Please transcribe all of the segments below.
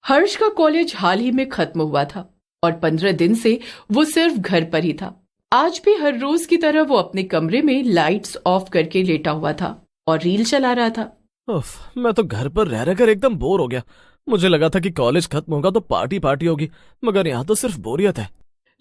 हर्ष का कॉलेज हाल ही में खत्म हुआ था और 15 दिन से वो सिर्फ घर पर ही था। आज भी हर रोज की तरह वो अपने कमरे में लाइट्स ऑफ करके लेटा हुआ था और रील चला रहा था। मैं तो घर पर रह रहकर एकदम बोर हो गया। मुझे लगा था कि कॉलेज खत्म होगा तो पार्टी पार्टी होगी, मगर यहाँ तो सिर्फ बोरियत है।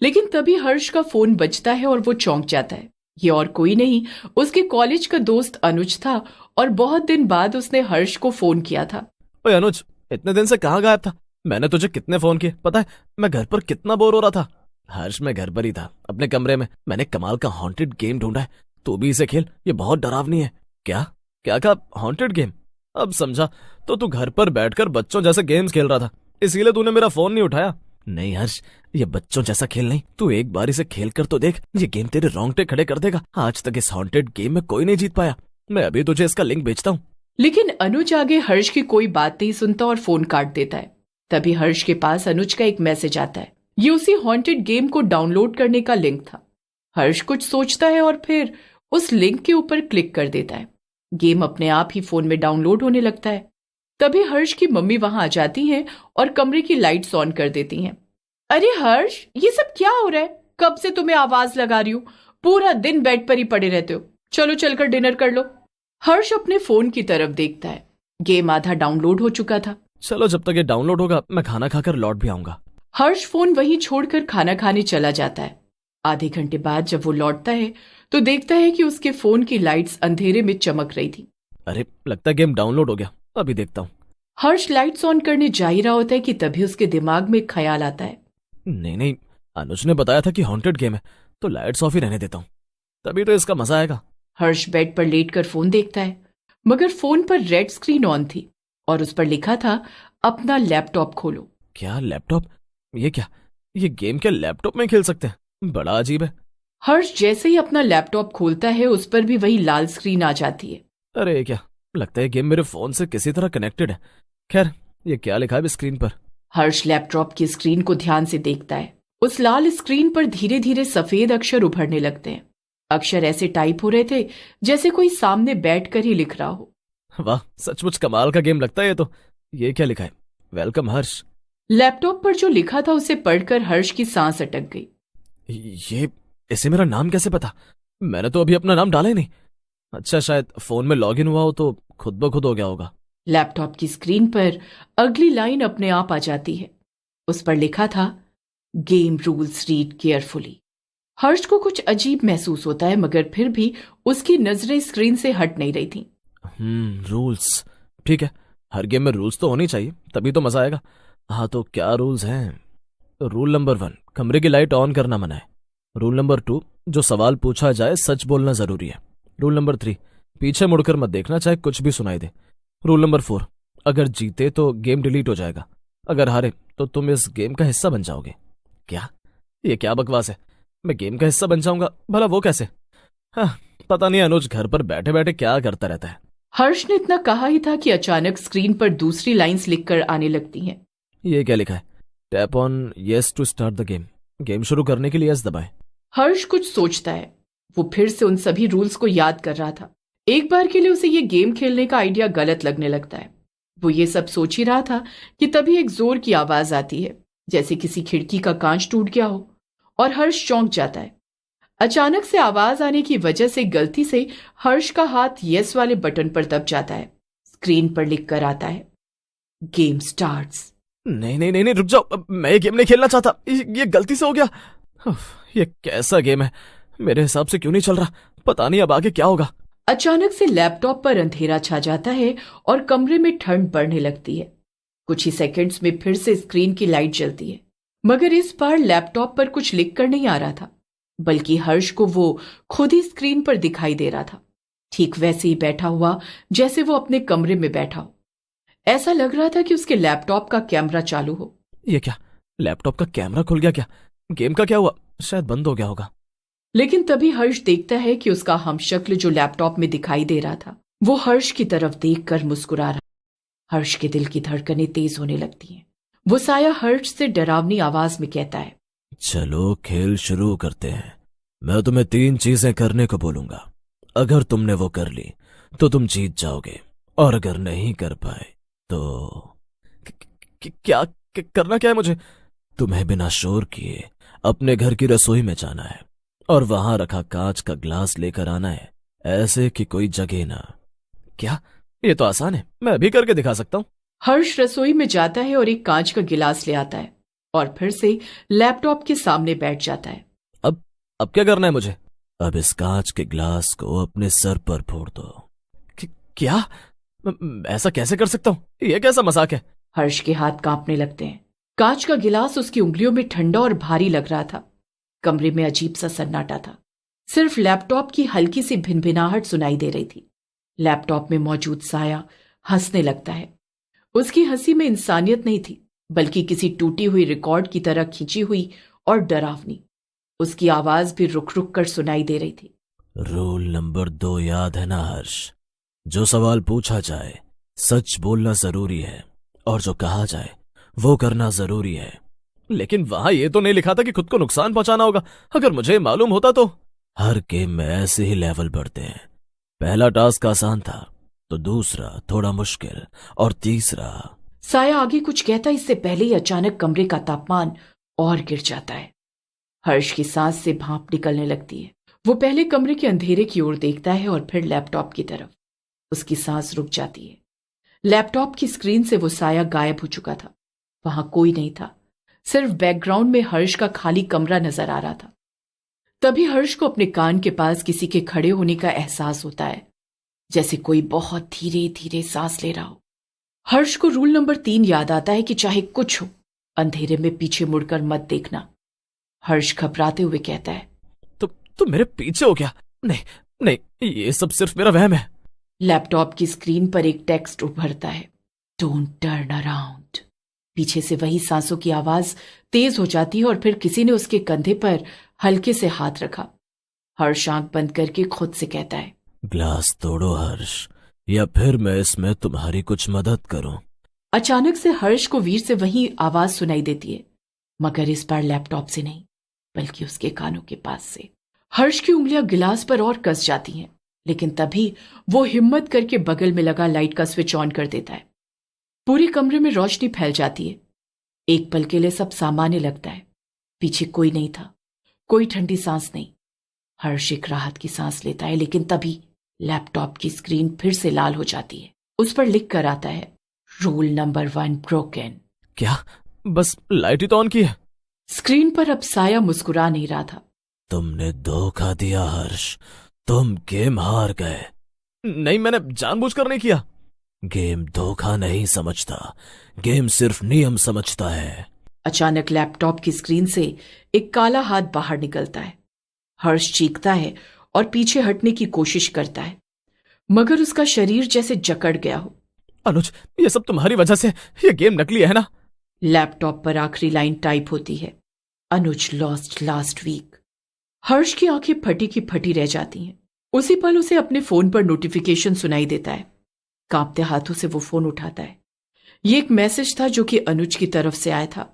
लेकिन तभी हर्ष का फोन बजता है और वो चौंक जाता है। ये और कोई नहीं, उसके कॉलेज का दोस्त अनुज था और बहुत दिन बाद उसने हर्ष को फोन किया था। ओए अनुज, इतने दिन से कहाँ गायब था? मैंने तुझे कितने फोन किए पता है? मैं घर पर कितना बोर हो रहा था। हर्ष, मैं घर पर ही था, अपने कमरे में। मैंने कमाल का हॉन्टेड गेम ढूंढा है, तू भी इसे खेल, ये बहुत डरावनी है। क्या क्या कहा? Haunted game? अब समझा, तो तू घर पर बैठकर बच्चों जैसे गेम्स खेल रहा था, इसीलिए तूने मेरा फोन नहीं उठाया। नहीं हर्ष, ये बच्चों जैसा खेल नहीं, तू एक बार इसे खेल कर तो देख, ये गेम तेरे रोंगटे खड़े कर देगा। आज तक इस हॉन्टेड गेम में कोई नहीं जीत पाया। मैं अभी तुझे इसका लिंक भेजता हूँ। लेकिन अनुज आगे हर्ष की कोई बात नहीं सुनता और फोन काट देता है। तभी हर्ष के पास अनुज का एक मैसेज आता है। ये उसी हॉन्टेड गेम को डाउनलोड करने का लिंक था। हर्ष कुछ सोचता है और फिर उस लिंक के ऊपर क्लिक कर देता है। गेम अपने आप ही फोन में डाउनलोड होने लगता है। तभी हर्ष की मम्मी वहां आ जाती हैं और कमरे की लाइट्स ऑन कर देती हैं। अरे हर्ष, ये सब क्या हो रहा है? कब से तुम्हें आवाज लगा रही हूँ, पूरा दिन बेड पर ही पड़े रहते हो। चलो चलकर डिनर कर लो। हर्ष अपने फोन की तरफ देखता है। गेम आधा डाउनलोड हो चुका था। चलो, जब तक ये डाउनलोड होगा मैं खाना खाकर लौट भी आऊंगा। हर्ष फोन वहीं छोड़कर खाना खाने चला जाता है। आधे घंटे बाद जब वो लौटता है तो देखता है कि उसके फोन की लाइट्स अंधेरे में चमक रही थी। अरे, लगता है गेम डाउनलोड हो गया, अभी देखता हूँ। हर्ष लाइट्स ऑन करने जा ही रहा होता है कि तभी उसके दिमाग में ख्याल आता है। नहीं नहीं, अनुज ने बताया था कि हॉन्टेड गेम है, तो लाइट्स ऑफ ही रहने देता हूँ, तभी तो इसका मजा आएगा। हर्ष बेड पर लेटकर फोन देखता है, मगर फोन पर रेड स्क्रीन ऑन थी और उस पर लिखा था अपना लैपटॉप खोलो। क्या लैपटॉप? ये क्या, ये गेम क्या लैपटॉप में खेल सकते हैं? बड़ा अजीब है। हर्ष जैसे ही अपना लैपटॉप खोलता है उस पर भी वही लाल स्क्रीन आ जाती है। अरे ये क्या, लगता है गेम मेरे फोन से किसी तरह कनेक्टेड है। खैर, ये क्या लिखा है स्क्रीन पर? हर्ष लैपटॉप की स्क्रीन को ध्यान से देखता है। उस लाल स्क्रीन पर धीरे धीरे सफेद अक्षर उभरने लगते हैं। अक्षर ऐसे टाइप हो रहे थे जैसे कोई सामने बैठकर ही लिख रहा हो। वाह, सचमुच कमाल का गेम लगता है ये तो। ये क्या लिखा है? वेलकम हर्ष। लैपटॉप पर जो लिखा था उसे पढ़कर हर्ष की सांस अटक गई। ये, इसे मेरा नाम कैसे पता? मैंने तो अभी अपना नाम डाला ही नहीं। अच्छा, शायद फोन में लॉगिन हुआ हो तो खुद ब खुद हो गया होगा। लैपटॉप की स्क्रीन पर अगली लाइन अपने आप आ जाती है। उस पर लिखा था गेम रूल्स रीड केयरफुली। हर्ष को कुछ अजीब महसूस होता है, मगर फिर भी उसकी नजरें स्क्रीन से हट नहीं रही थी। रूल्स, ठीक है, हर गेम में रूल्स तो होनी चाहिए, तभी तो मजा आएगा। हाँ, तो क्या रूल्स हैं? रूल नंबर 1, कमरे की लाइट ऑन करना मना है। रूल नंबर 2, जो सवाल पूछा जाए सच बोलना जरूरी है। रूल नंबर 3, पीछे मुड़कर मत देखना चाहे कुछ भी सुनाई दे। रूल नंबर 4, अगर जीते तो गेम डिलीट हो जाएगा, अगर हारे तो तुम इस गेम का हिस्सा बन जाओगे। क्या, ये क्या बकवास है? मैं गेम का हिस्सा बन जाऊंगा? भला वो कैसे? हाँ, पता नहीं अनुज घर पर बैठे बैठे क्या करता रहता है। हर्ष ने इतना कहा ही था कि अचानक स्क्रीन पर दूसरी लाइंस लिखकर आने लगती हैं। ये क्या लिखा है? Tap on yes to start the game. Game शुरू करने के लिए यस दबाएं। हर्ष कुछ सोचता है। वो फिर से उन सभी रूल्स को याद कर रहा था। एक बार के लिए उसे ये गेम खेलने का आइडिया गलत लगने लगता है। वो ये सब सोच ही रहा था कि तभी एक जोर की आवाज आती है, जैसे किसी खिड़की का कांच टूट गया हो, और हर्ष चौंक जाता है। अचानक से आवाज आने की वजह से गलती से हर्ष का हाथ यस वाले बटन पर दब जाता है। स्क्रीन पर लिख कर आता है गेम स्टार्ट्स। नहीं नहीं नहीं नहीं, रुक जाओ, मैं ये गेम नहीं खेलना चाहता, ये गलती से हो गया। ये कैसा गेम है? मेरे हिसाब से क्यों नहीं चल रहा? पता नहीं अब आगे क्या होगा। अचानक से लैपटॉप पर अंधेरा छा जाता है और कमरे में ठंड बढ़ने लगती है। कुछ ही सेकंड्स में फिर से स्क्रीन की लाइट जलती है, मगर इस बार लैपटॉप पर कुछ लिख कर नहीं आ रहा था, बल्कि हर्ष को वो खुद ही स्क्रीन पर दिखाई दे रहा था, ठीक वैसे ही बैठा हुआ जैसे वो अपने कमरे में बैठा हो। ऐसा लग रहा था कि उसके लैपटॉप का कैमरा चालू हो। ये क्या, लैपटॉप का कैमरा खुल गया क्या? गेम का क्या हुआ? शायद बंद हो गया होगा। लेकिन तभी हर्ष देखता है कि उसका हमशक्ल जो लैपटॉप में दिखाई दे रहा था वो हर्ष की तरफ देखकर मुस्कुरा रहा। हर्ष के दिल की धड़कनें तेज होने लगती हैं। वो साया हर्ष से डरावनी आवाज में कहता है, चलो खेल शुरू करते हैं। मैं तुम्हें 3 चीजें करने को बोलूंगा, अगर तुमने वो कर ली तो तुम जीत जाओगे, और अगर नहीं कर पाए तो करना क्या है मुझे? तुम्हें बिना शोर किए अपने घर की रसोई में जाना है और वहां रखा कांच का ग्लास लेकर आना है, ऐसे कि कोई जगे ना। क्या? ये तो आसान है, मैं अभी करके दिखा सकता हूं। हर्ष रसोई में जाता है और एक कांच का गिलास ले आता है और फिर से लैपटॉप के सामने बैठ जाता है। अब क्या करना है मुझे? अब इस कांच के ग्लास को अपने सर पर फोड़ दो। क्या? ऐसा कैसे कर सकता हूं? यह कैसा मजाक है? हर्ष के हाथ कांपने लगते हैं। कांच का गिलास उसकी उंगलियों में ठंडा और भारी लग रहा था। कमरे में अजीब सा सन्नाटा था। सिर्फ लैपटॉप की हल्की सी भिनभिनाहट सुनाई दे रही थी। लैपटॉप में मौजूद साया हंसने लगता है। उसकी हंसी में इंसानियत नहीं थी, बल्कि किसी टूटी हुई रिकॉर्ड की तरह खींची हुई और डरावनी। उसकी आवाज भी रुक रुक कर सुनाई दे रही थी। रूल नंबर 2 याद है ना हर्ष? जो सवाल पूछा जाए सच बोलना जरूरी है और जो कहा जाए वो करना जरूरी है। लेकिन वहां ये तो नहीं लिखा था कि खुद को नुकसान पहुंचाना होगा। अगर मुझे मालूम होता तो। हर गेम में ऐसे ही लेवल बढ़ते हैं। पहला टास्क आसान था तो दूसरा थोड़ा मुश्किल और तीसरा। साया आगे कुछ कहता इससे पहले ही अचानक कमरे का तापमान और गिर जाता है। हर्ष की सांस से भाप निकलने लगती है। वो पहले कमरे के अंधेरे की ओर देखता है और फिर लैपटॉप की तरफ। उसकी सांस रुक जाती है। लैपटॉप की स्क्रीन से वो साया गायब हो चुका था। वहां कोई नहीं था। सिर्फ बैकग्राउंड में हर्ष का खाली कमरा नजर आ रहा था। तभी हर्ष को अपने कान के पास किसी के खड़े होने का एहसास होता है, जैसे कोई बहुत धीरे धीरे सांस ले रहा हो। हर्ष को रूल नंबर 3 याद आता है कि चाहे कुछ हो, अंधेरे में पीछे मुड़कर मत देखना। हर्ष घबराते हुए कहता है, तो मेरे पीछे हो क्या? नहीं नहीं, ये सब सिर्फ मेरा वहम है। लैपटॉप की स्क्रीन पर एक टेक्स्ट उभरता है, डोंट टर्न अराउंड। पीछे से वही सांसों की आवाज तेज हो जाती है और फिर किसी ने उसके कंधे पर हल्के से हाथ रखा। हर्ष आंख बंद करके खुद से कहता है, ग्लास तोड़ो हर्ष, या फिर मैं इसमें तुम्हारी कुछ मदद करूं। अचानक से हर्ष को वीर से वही आवाज सुनाई देती है, मगर इस बार लैपटॉप से नहीं, बल्कि उसके कानों के पास से। हर्ष की उंगलियां गिलास पर और कस जाती हैं, लेकिन तभी वो हिम्मत करके बगल में लगा लाइट का स्विच ऑन कर देता है। पूरे कमरे में रोशनी फैल जाती है। एक पल के लिए सब सामान्य लगता है। पीछे कोई नहीं था, कोई ठंडी सांस नहीं। हर्ष एक राहत की सांस लेता है, लेकिन तभी लैपटॉप की स्क्रीन फिर से लाल हो जाती है। उस पर लिख कर आता है, रूल नंबर 1 ब्रोकन। क्या? बस लाइट ही तो ऑन की है। स्क्रीन पर अब साया मुस्कुरा नहीं रहा था। तुमने धोखा दिया हर्ष, तुम गेम हार गए। नहीं, मैंने जानबूझकर नहीं किया। गेम धोखा नहीं समझता, गेम सिर्फ नियम समझता है। अचानक लैपटॉप की स्क्रीन से एक काला हाथ बाहर निकलता है। हर्ष चीखता है और पीछे हटने की कोशिश करता है, मगर उसका शरीर जैसे जकड़ गया हो। अनुज, ये सब तुम्हारी वजह से। ये गेम नकली है ना? लैपटॉप पर आखिरी लाइन टाइप होती है, अनुज लॉस्ट लास्ट वीक। हर्ष की आंखें फटी की फटी रह जाती हैं। उसी पल उसे अपने फोन पर नोटिफिकेशन सुनाई देता है। कांपते हाथों से वो फोन उठाता है। ये एक मैसेज था जो कि अनुज की तरफ से आया था।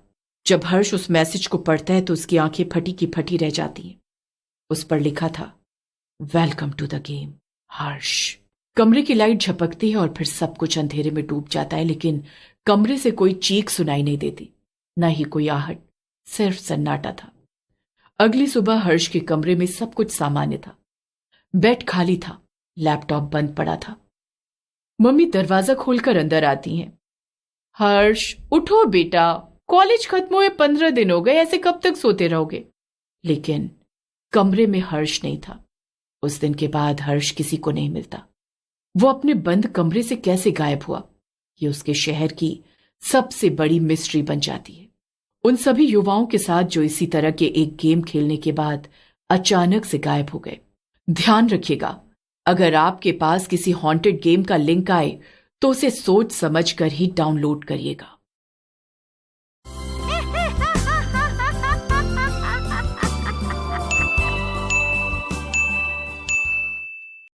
जब हर्ष उस मैसेज को पढ़ता है तो उसकी आंखें फटी की फटी रह जाती हैं। उस पर लिखा था, वेलकम टू द गेम हर्ष। कमरे की लाइट झपकती है और फिर सब कुछ अंधेरे में डूब जाता है, लेकिन कमरे से कोई चीख सुनाई नहीं देती, न ही कोई आहट, सिर्फ सन्नाटा था। अगली सुबह हर्ष के कमरे में सब कुछ सामान्य था। बेड खाली था, लैपटॉप बंद पड़ा था। मम्मी दरवाजा खोलकर अंदर आती हैं। हर्ष उठो बेटा, कॉलेज खत्म हुए 15 दिन हो गए, ऐसे कब तक सोते रहोगे? लेकिन कमरे में हर्ष नहीं था। उस दिन के बाद हर्ष किसी को नहीं मिलता। वो अपने बंद कमरे से कैसे गायब हुआ, ये उसके शहर की सबसे बड़ी मिस्ट्री बन जाती है। उन सभी युवाओं के साथ जो इसी तरह के एक गेम खेलने के बाद अचानक से गायब हो गए। ध्यान रखिएगा, अगर आपके पास किसी हॉन्टेड गेम का लिंक आए तो उसे सोच समझ कर ही डाउनलोड करिएगा।